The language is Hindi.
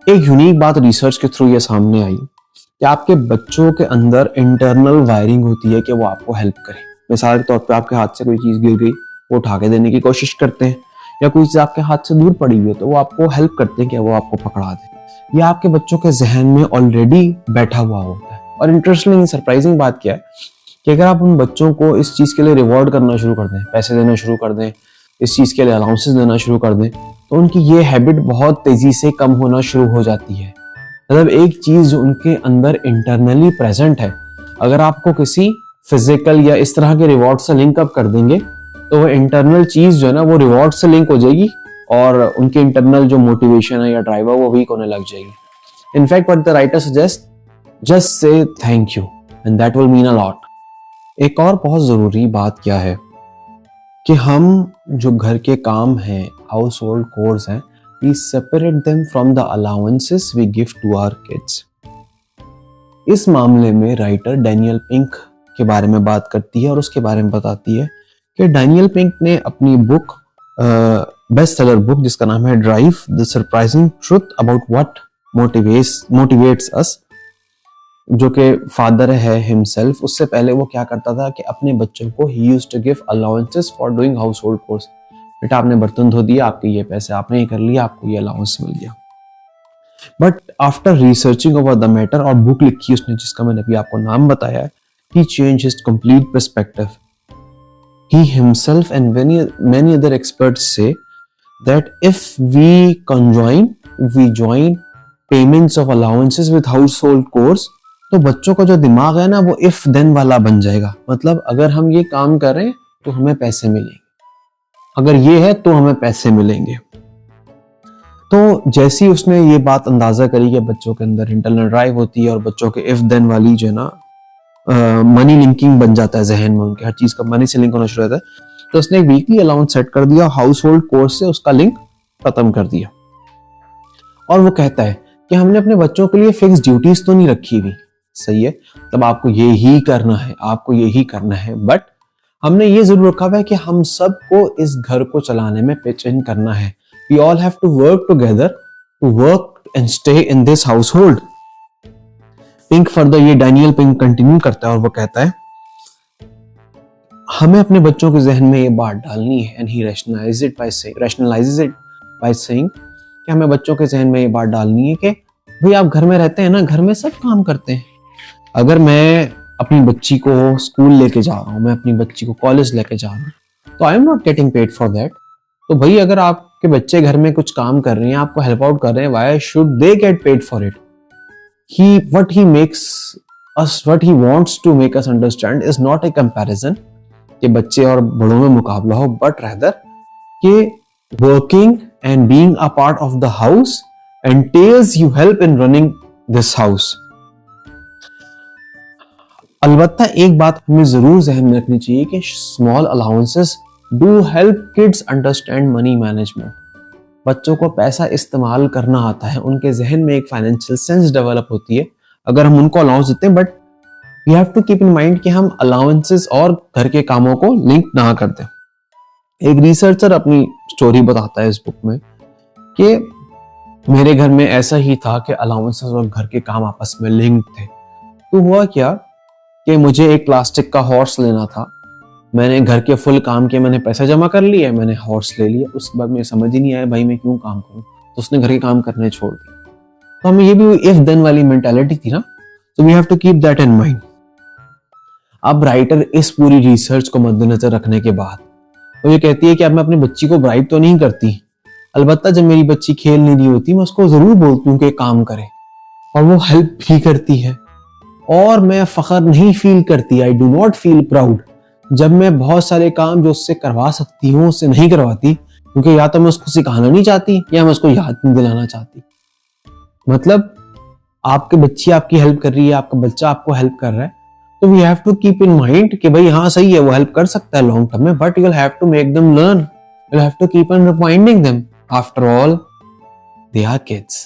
एक यूनिक बात रिसर्च के थ्रू ये सामने आई कि आपके बच्चों के अंदर इंटरनल वायरिंग होती है कि वो आपको हेल्प करें। मिसाल के तौर पे आपके हाथ से कोई चीज गिर गई, वो उठा के देने की कोशिश करते हैं, या कोई चीज आपके हाथ से दूर पड़ी हुई है तो वो आपको हेल्प करते हैं कि वो आपको पकड़ा दे। या आपके बच्चों के जहन में ऑलरेडी बैठा हुआ होता है। और इंटरेस्टिंग सरप्राइजिंग बात क्या है कि अगर आप उन बच्चों को इस चीज के लिए रिवॉर्ड करना शुरू कर दें, पैसे देना शुरू कर दें, इस चीज के लिए अलाउंसेस देना शुरू कर दें, तो उनकी ये हैबिट बहुत तेजी से कम होना शुरू हो जाती है। मतलब एक चीज जो उनके अंदर इंटरनली प्रेजेंट है, अगर आपको किसी फिजिकल या इस तरह के रिवॉर्ड से लिंक अप कर देंगे तो वो इंटरनल चीज जो है ना वो रिवॉर्ड से लिंक हो जाएगी और उनकी इंटरनल जो मोटिवेशन है या ड्राइव है वो वीक होने लग जाएगी। In fact what the writer suggest, just say thank you and that will mean a lot. एक और बहुत जरूरी बात क्या है कि हम जो घर के काम हैं, हाउस होल्ड कोर्स हैं, we separate them from the allowances we give to our kids। इस मामले में राइटर डैनियल पिंक के बारे में बात करती है और उसके बारे में बताती है कि डैनियल पिंक ने अपनी बुक, बेस्ट सेलर बुक जिसका नाम है drive the surprising truth about what motivates अस, जो कि फादर है हिमसेल्फ, उससे पहले वो क्या करता था कि अपने बच्चों को ही used to give allowances for doing household chores. बेटा आपने बर्तन धो दिया, आपके ये पैसे, आपने ये कर लिया, आपको ये अलाउंस मिल गया। But after researching over the matter, और बुक लिखी उसने जिसका मैंने अभी आपको नाम बताया है, he changed his complete perspective। He himself and many other experts say that if we join payments of allowances with household chores, तो बच्चों का जो दिमाग है ना वो if then वाला बन जाएगा। मतलब अगर हम ये काम करें तो हमें पैसे मिलेंगे, अगर ये है तो हमें पैसे मिलेंगे। तो जैसी उसने ये बात अंदाजा करी कि बच्चों के अंदर इंटरनल ड्राइव होती है और बच्चों के इफ देन वाली जो है ना मनी लिंकिंग बन जाता है जहन में, उनके हर चीज का मनी से लिंक होना शुरू होता है, तो उसने एक वीकली अलाउंस सेट कर दिया, हाउस होल्ड कोर्स से उसका लिंक खत्म कर दिया। और वो कहता है कि हमने अपने बच्चों के लिए फिक्स ड्यूटीज तो नहीं रखी हुई, सही है, तब आपको ये ही करना है, आपको ये ही करना है, बट हमने ये जरूर रखा हुआ है कि हम सबको इस घर को चलाने में पिच इन करना है। We all have to work together to work and stay in this household। Pink further, ये डैनियल पिंक कंटिन्यू करता है और वो कहता है हमें अपने बच्चों के जहन में ये बात डालनी है, and he rationalizes it by saying कि हमें बच्चों के जहन में ये बात डालनी है कि भाई आप घर में रहते हैं ना, घर में सब काम करते हैं। अगर मैं अपनी बच्ची को स्कूल लेके जा रहा हूँ, मैं अपनी बच्ची को कॉलेज लेके जा रहा हूँ, तो I am not getting paid for that. तो भाई अगर आपके बच्चे घर में कुछ काम कर रहे हैं, आपको हेल्प आउट कर रहे हैं, why should they get paid for it? what he wants to make us understand is not a comparison कि बच्चे और बड़ों में मुकाबला हो, but rather कि working and being a part of the house entails you help in running this house। अलबत्ता एक बात हमें जरूर जहन में रखनी चाहिए कि small allowances do help kids understand money management. बच्चों को पैसा इस्तेमाल करना आता है, उनके जहन में एक फाइनेंशियल सेंस डेवलप होती है अगर हम उनको अलाउंस देते हैं, but we have to keep in mind कि हम अलाउंसेस और घर के कामों को लिंक ना कर दें। एक रिसर्चर अपनी स्टोरी बताता है इस बुक में कि मेरे घर में ऐसा ही था कि अलाउंसेस और घर के काम आपस में लिंक थे। तो हुआ क्या कि मुझे एक प्लास्टिक का हॉर्स लेना था, मैंने घर के फुल काम के मैंने पैसे जमा कर लिए, मैंने हॉर्स ले लिया। उसके बाद मुझे समझ ही नहीं आया भाई मैं क्यों काम करूं, तो उसने घर के काम करने छोड़ दिए। तो हमें ये भी इफ देन वाली मेंटालिटी थी ना, तो we have to keep that in mind. अब राइटर इस पूरी रिसर्च को मद्देनजर रखने के बाद वो ये कहती है कि अब मैं अपनी बच्ची को ब्राइब तो नहीं करती, अलबत्ता जब मेरी बच्ची खेल नहीं रही होती मैं उसको जरूर बोलती हूँ कि काम करे, और वो हेल्प भी करती है, और मैं फख्र नहीं फील करती, I do not feel proud जब मैं बहुत सारे काम जो उससे करवा सकती हूँ उससे नहीं करवाती, क्योंकि या तो मैं उसको सिखाना नहीं चाहती या मैं उसको याद नहीं दिलाना चाहती। मतलब आपकी बच्ची आपकी हेल्प कर रही है, आपका बच्चा आपको हेल्प कर रहा है, तो we have to keep in mind कि भाई हाँ सही है वो हेल्प कर सकता है लॉन्ग टर्म में, but you will have to make them learn, you will have to keep on reminding them, after all they are kids.